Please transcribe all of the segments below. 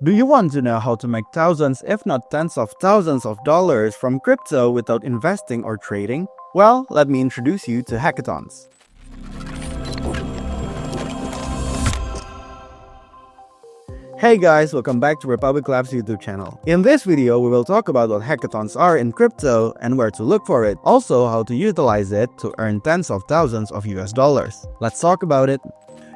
Do you want to know how to make thousands, if not tens of thousands of dollars from crypto without investing or trading? Well, let me introduce you to hackathons. Hey guys, welcome back to Republic Labs YouTube channel. In this video, we will talk about what hackathons are in crypto and where to look for it. Also, how to utilize it to earn tens of thousands of US dollars. Let's talk about it.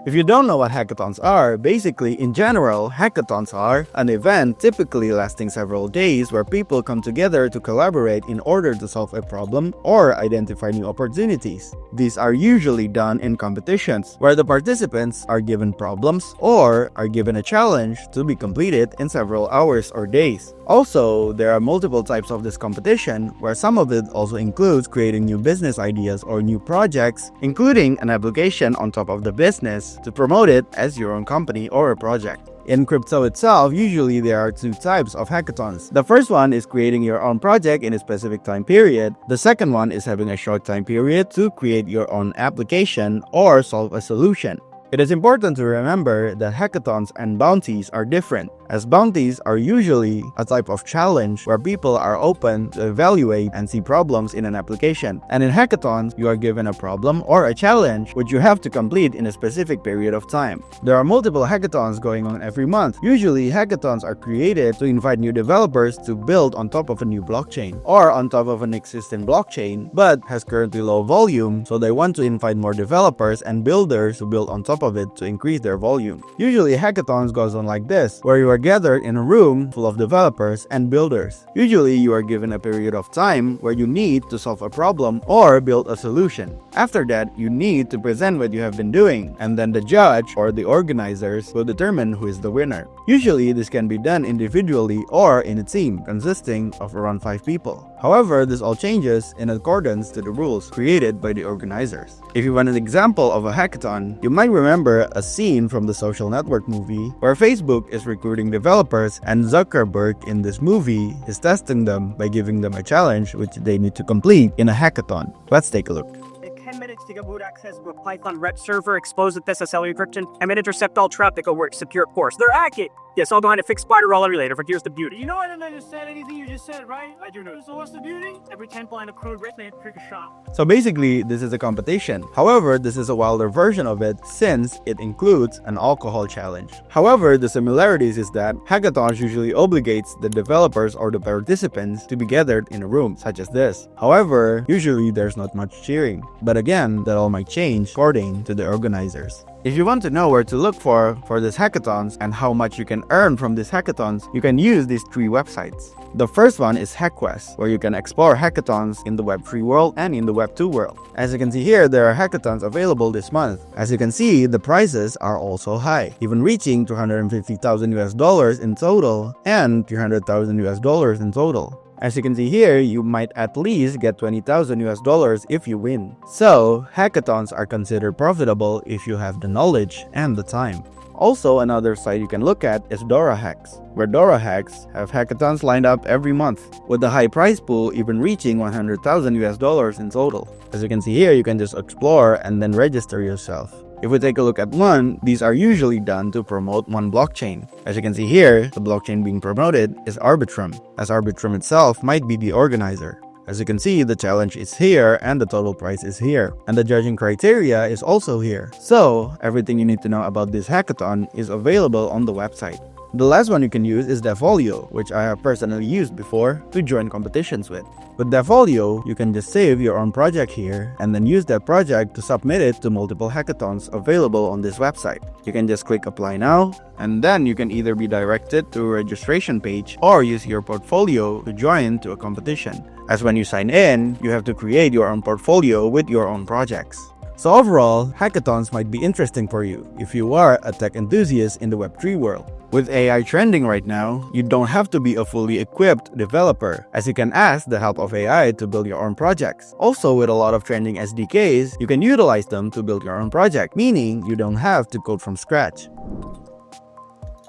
If you don't know what hackathons are, basically in general, hackathons are an event typically lasting several days where people come together to collaborate in order to solve a problem or identify new opportunities. These are usually done in competitions where the participants are given problems or are given a challenge to be completed in several hours or days. Also, there are multiple types of this competition where some of it also includes creating new business ideas or new projects, including an application on top of the business to promote it as your own company or a project. In crypto itself, usually there are two types of hackathons. The first one is creating your own project in a specific time period. The second one is having a short time period to create your own application or solve a solution. It is important to remember that hackathons and bounties are different, as bounties are usually a type of challenge where people are open to evaluate and see problems in an application. And in hackathons, you are given a problem or a challenge which you have to complete in a specific period of time. There are multiple hackathons going on every month. Usually, hackathons are created to invite new developers to build on top of a new blockchain or on top of an existing blockchain, but has currently low volume, so they want to invite more developers and builders to build on top of it to increase their volume. Usually, hackathons goes on like this, where you are gathered in a room full of developers and builders. Usually, you are given a period of time where you need to solve a problem or build a solution. After that, you need to present what you have been doing, and then the judge or the organizers will determine who is the winner. Usually, this can be done individually or in a team consisting of around 5 people. However, this all changes in accordance to the rules created by the organizers. If you want an example of a hackathon, you might remember a scene from the Social Network movie where Facebook is recruiting developers and Zuckerberg in this movie is testing them by giving them a challenge which they need to complete in a hackathon. Let's take a look. 10 minutes to get root access to a Python rep server, expose the SSL encryption, and then intercept all traffic over its secure course. They're hacking! Yes, I'll go ahead and fix spider all later, but here's the beauty. You know I didn't understand anything you just said, right? I do know. So what's the beauty? Every 10 line of code written, they trick a shot. So basically, this is a competition. However, this is a wilder version of it since it includes an alcohol challenge. However, the similarities is that hackathons usually obligates the developers or the participants to be gathered in a room such as this. However, usually there's not much cheering. But again, that all might change according to the organizers. If you want to know where to look for these hackathons and how much you can earn from these hackathons, you can use these 3 websites. The first one is HackQuest, where you can explore hackathons in the Web3 world and in the Web2 world. As you can see here, there are hackathons available this month. As you can see, the prices are also high, even reaching $250,000 US dollars in total and $300,000 US dollars in total. As you can see here, you might at least get $20,000 US dollars if you win. So, hackathons are considered profitable if you have the knowledge and the time. Also, another site you can look at is DoraHacks, where DoraHacks have hackathons lined up every month, with the high prize pool even reaching $100,000 US dollars in total. As you can see here, you can just explore and then register yourself. If we take a look at one, these are usually done to promote one blockchain. As you can see here, the blockchain being promoted is Arbitrum, as Arbitrum itself might be the organizer. As you can see, the challenge is here and the total price is here, and the judging criteria is also here. So, everything you need to know about this hackathon is available on the website. The last one you can use is Devolio, which I have personally used before to join competitions with. With Devolio, you can just save your own project here and then use that project to submit it to multiple hackathons available on this website. You can just click apply now, and then you can either be directed to a registration page or use your portfolio to join to a competition. As when you sign in, you have to create your own portfolio with your own projects. So overall, hackathons might be interesting for you if you are a tech enthusiast in the Web3 world. With AI trending right now, you don't have to be a fully equipped developer, as you can ask the help of AI to build your own projects. Also, with a lot of trending SDKs, you can utilize them to build your own project, meaning you don't have to code from scratch.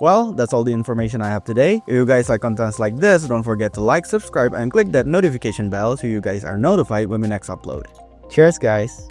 Well, that's all the information I have today. If you guys like contents like this, don't forget to like, subscribe, and click that notification bell so you guys are notified when we next upload. Cheers, guys!